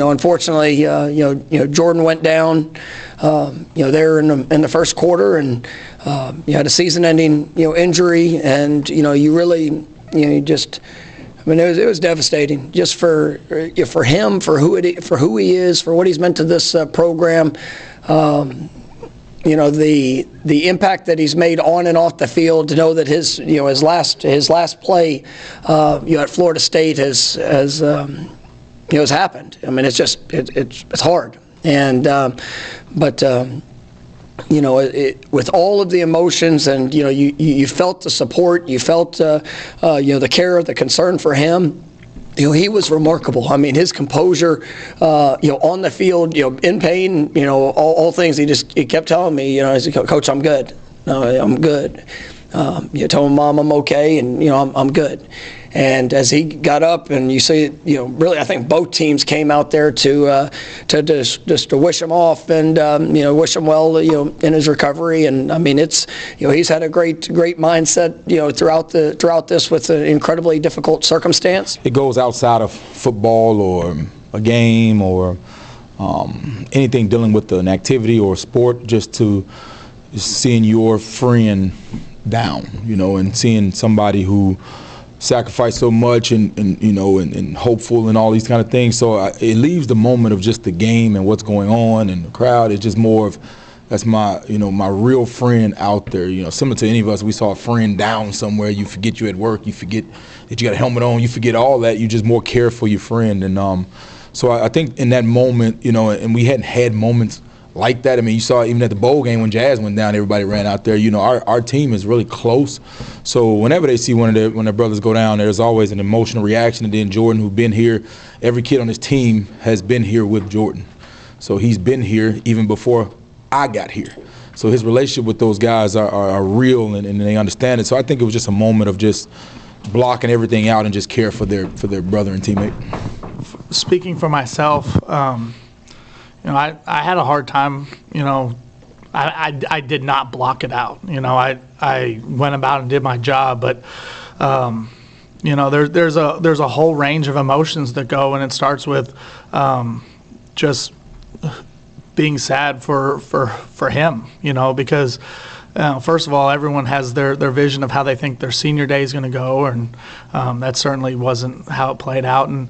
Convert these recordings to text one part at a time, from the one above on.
Unfortunately, Jordan went down, there in the first quarter, and you had a season-ending, injury, and you really, you just. I mean, it was devastating just for him, for who he is, for what he's meant to this program. The impact that he's made on and off the field. To know that his last play, at Florida State has happened. I mean, it's hard, and with all of the emotions, and you felt the support, you felt the care, the concern for him. He was remarkable. I mean, his composure, on the field, in pain, all things. He kept telling me, he said, "Coach, I'm good. I'm good." Told him, "Mom, I'm okay," and I'm good. And as he got up, and you see, really, I think both teams came out there to wish him off and wish him well, in his recovery. And I mean, it's he's had a great mindset, throughout this with an incredibly difficult circumstance. It goes outside of football or a game or anything dealing with an activity or sport, just seeing your friend down, and seeing somebody who sacrificed so much and hopeful and all these kind of things. So it leaves the moment of just the game and what's going on and the crowd. It's just more of, that's my my real friend out there. Similar to any of us, we saw a friend down somewhere. You forget you're at work. You forget that you got a helmet on. You forget all that. You just more care for your friend. And so I think in that moment, and we hadn't had moments like that. I mean, you saw even at the bowl game when Jazz went down, everybody ran out there. Our team is really close. So whenever they see when their brothers go down, there's always an emotional reaction. And then Jordan, who's been here, every kid on his team has been here with Jordan. So he's been here even before I got here. So his relationship with those guys are real, and they understand it. So I think it was just a moment of just blocking everything out and just care for their brother and teammate. Speaking for myself, I had a hard time, I did not block it out. I went about and did my job, but there's a whole range of emotions that go, and it starts with just being sad for him, because first of all, everyone has their vision of how they think their senior day is going to go, and that certainly wasn't how it played out. And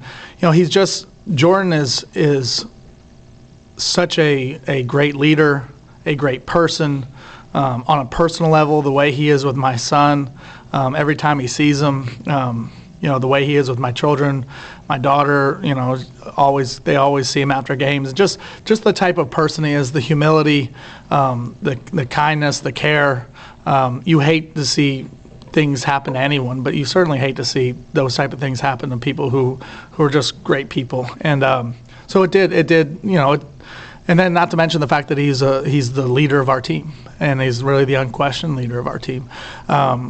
Jordan is such a great leader, a great person, on a personal level, the way he is with my son, every time he sees him, the way he is with my children, my daughter, they always see him after games. Just the type of person he is, the humility, the kindness, the care. You hate to see things happen to anyone, but you certainly hate to see those type of things happen to people who are just great people. And so it did, and then not to mention the fact that he's the leader of our team, and he's really the unquestioned leader of our team.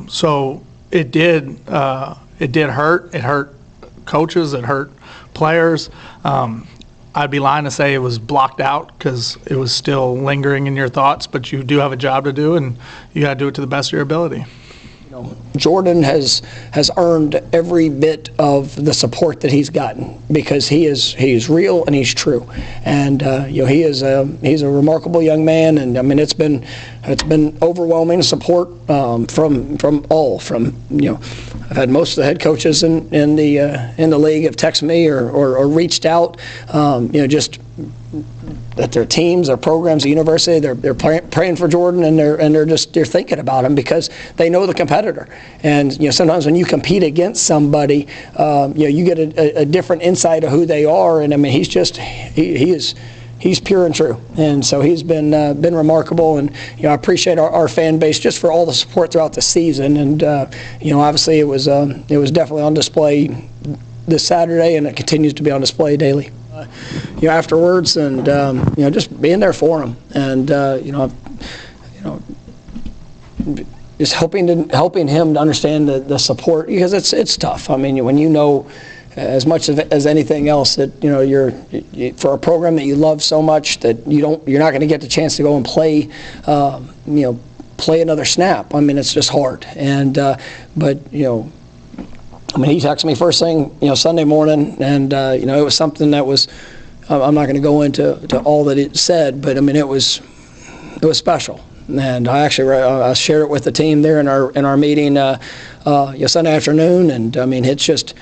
So it did hurt. It hurt coaches. It hurt players. I'd be lying to say it was blocked out, because it was still lingering in your thoughts. But you do have a job to do, and you got to do it to the best of your ability. Jordan has earned every bit of the support that he's gotten, because he's real and he's true, and he's a remarkable young man. And I mean, it's been overwhelming support from all. I've had most of the head coaches in the league have texted me or reached out, just that their teams, their programs, the university, they're praying for Jordan, and they're thinking about him, because they know the competitor. And sometimes when you compete against somebody, you get a different insight of who they are. And I mean, he's pure and true, and so he's been remarkable. And I appreciate our fan base just for all the support throughout the season. And obviously it was definitely on display this Saturday, and it continues to be on display daily. Afterwards, and just being there for him, and just helping him to understand the support, because it's tough. I mean, when as much as anything else that you're for a program that you love so much that you're not going to get the chance to go and play another snap. I mean, it's just hard. And but I mean, he texted me first thing Sunday morning, and it was something that was I'm not going to go into all that it said, but I mean, it was special. And I actually I shared it with the team there in our meeting Sunday afternoon, and I mean, it's just,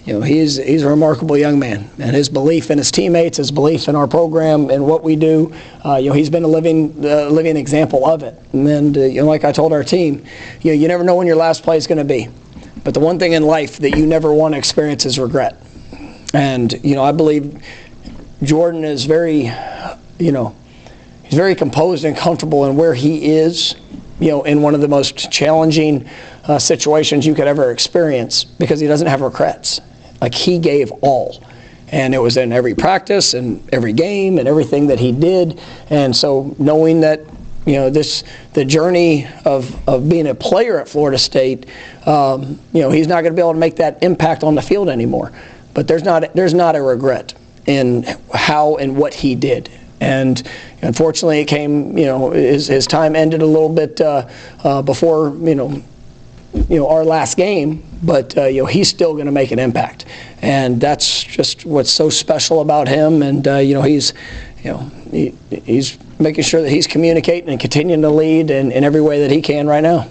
he's a remarkable young man, and his belief in his teammates, his belief in our program and what we do, he's been a living example of it. And then, like I told our team, you never know when your last play is going to be, but the one thing in life that you never want to experience is regret. And I believe Jordan is very, he's very composed and comfortable in where he is, in one of the most challenging situations you could ever experience, because he doesn't have regrets. Like, he gave all. And it was in every practice and every game and everything that he did. And so knowing that, the journey of being a player at Florida State, he's not going to be able to make that impact on the field anymore. But there's not a regret in how and what he did. And unfortunately, it came, his time ended a little bit before, our last game. But he's still going to make an impact, and that's just what's so special about him. And he's making sure that he's communicating and continuing to lead in every way that he can right now.